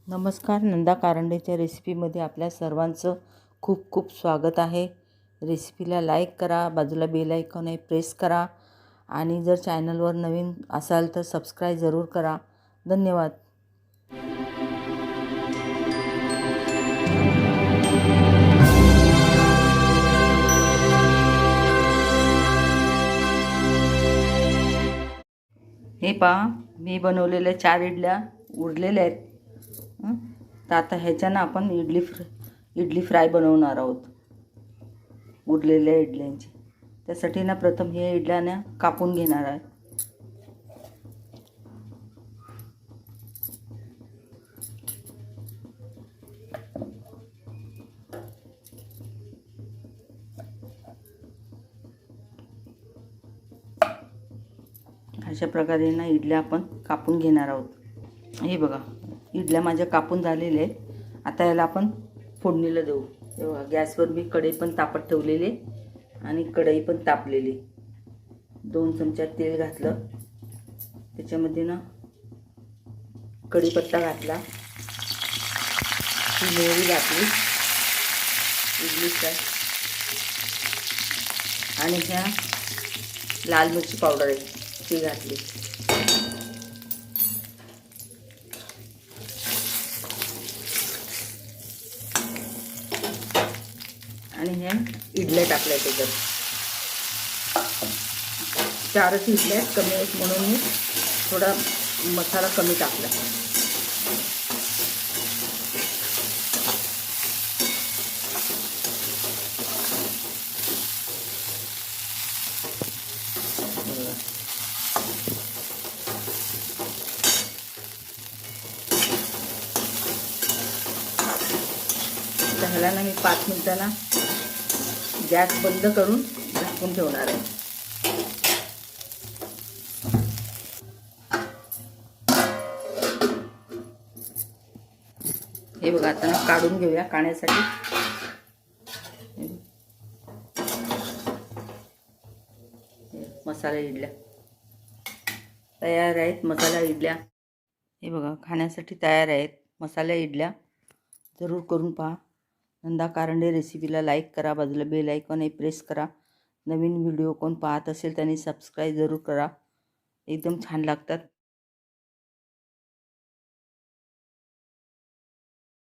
नमस्कार, नंदा कारंडेच्या रेसिपीमध्ये आपल्या सर्वांचं खूप खूप स्वागत आहे. रेसिपीला लाईक करा, बाजूला बेल आयकॉन आहे प्रेस करा आणि जर चॅनलवर नवीन असाल तर सबस्क्राईब जरूर करा. धन्यवाद. हे पहा, मी बनवलेल्या 4 इडल्या उरलेल्या आहेत. तर आता ह्याच्यानं आपण इडली फ्राय बनवणार आहोत उरलेल्या इडल्यांची. त्यासाठी ना प्रथम हे इडल्याने कापून घेणार आहे. अशा प्रकारे ना इडल्या आपण कापून घेणार आहोत. हे बघा, इडल्या माझ्या कापून झालेल्या आहेत. आता याला आपण फोडणीला देऊ. हे बघा, गॅसवर मी कढई पण तापत ठेवलेली आणि कढई पण तापलेली. 2 चमचा तेल घातलं, त्याच्यामध्ये ना कढीपत्ता घातला, मोहरी घातली, इडली फ्राय आणि ह्या लाल मिरची पावडर आहे ती घातली. आणि ह्या इडल्या टाकल्या त्याच्यात. 4च इडल्या कमी आहेत म्हणून मी थोडा मसाला कमी टाकला. ह्याला ना मी 5 मिनिटांना गॅस बंद करून झाकून ठेवणार आहे. हे बघा, आता ना काढून घेऊया काढण्यासाठी. मसाला इडल्या तयार आहेत. मसाला इडल्या हे बघा खाण्यासाठी तयार आहेत. मसाला इडल्या जरूर करून पहा. नंदा कारंडे रेसिपीला लाईक करा, बाजूला बेल आयकॉन आहे प्रेस करा. नवीन व्हिडिओ कोण पाहत असेल त्यांनी सबस्क्राईब जरूर करा. एकदम छान लागतात.